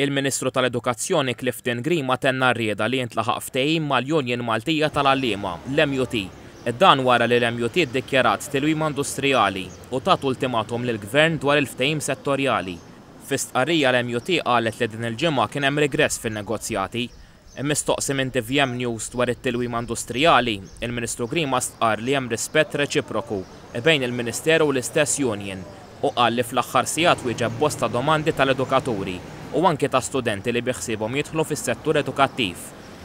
Il-Ministru tal-Edukazzjoni Clifton Green ma tenna rrieda li jintlaħaq ftehim mal-Union Maltija tal-Għalliema, l-MUT. Dan wara li l-MUT ddikjarat tilwim industrijali u tat ultimatum lill-Gvern dwar il-ftehim settorjali. F'istqarrija l-MUT qalet li din il-ġimgħa kien hemm regress fin-negozjati. Mistoqsi minn TVM News dwar it-tilwim industrijali, il-Ministru Green ma stqar li hemm rispett reċiproku bejn il-Ministeru u l-istess Union u qal li fl-aħħar sigħat wieġeb bosta domandi tal-edukaturi u anke ta' studenti li biħsiebhom jidħlu fis-settur edukattiv.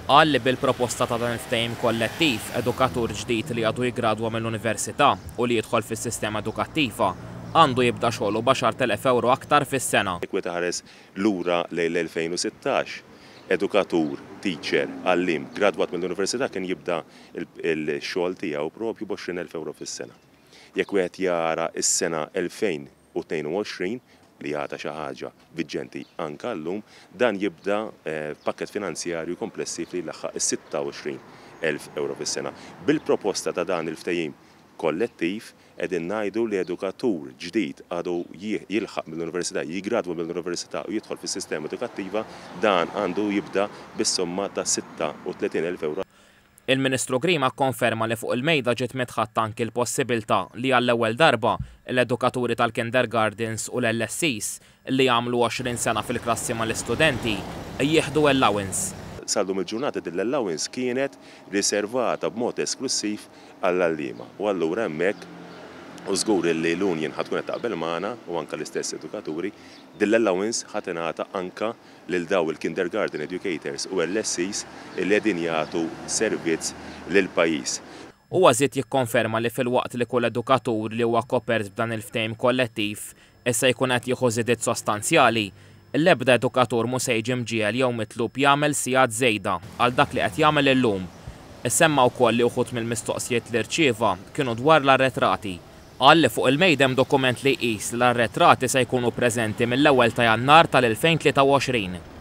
Qal li bil-proposta ta' dan il-ftehim kollettiv edukatur ġdid li għadu jiggradwa mill-università u li jidħol fis-sistema edukattiva għandu jibda xogħlu b'10,000 € aktar fis-sena. Kweta ħares lura lejn l-2016, edukatur, teacher, għallim, gradwat mill-università kien jibda il-xogħol tiegħu propju b'20,000 € fis-sena. Jekk wieħed jara s-sena 2022 li għata xi ħaġa viġġenti anke llum, dan jibda pakket finanzjarju komplessiv li jlaħħaq 26,000 € fis-sena. Bil-proposta ta' dan il-ftehim kollettiv qegħdin ngħidu li edukatur ġdid għadu jilħaq mill-università, jiggradwa mill-università u jidħol fis-sistema edukattiva, dan għandu jibda bis-somma ta' 36,000 €. Il-Ministru Green konferma li fuq il-mejda ġiet mitħatta anki l-possibilità li għall-ewwel darba l-edukaturi tal-kindergardens u l-LSCs li jagħmlu 20 sena fil-klassi mal-istudenti jieħdu allowance. Sallum il-ġurnata din l-allowance kienet riservata b'mod esklusiv għall-għalliema u allura hemmhekk u żgur li l-Union ħatkun qed taqbel magħna u anke l-istess edukaturi, din l-allowance ħadd ingħata anke lil daw il-kindergarten educators u LSCs li qegħdin jagħtu servizz lill-pajjiż. Huwa żied jikkonferma li filwaqt li kull edukatur li huwa kopert b'dan il-ftehim kollettiv issa jkun qed jieħu żiediet sostanzjali, l-ebda edukatur mhux se jiġi mġiel jew mitlub jagħmel sigħat żejda għal dak li qed jagħmel illum. Issemma wkoll li wħud mill-mistoqsijiet li rċieva kienu dwar l-arretrati. Qal li fuq il-mejdem dokument li jqis l-arretrati se jkunu preżenti mill-ewwel ta' Jannar tal-2023.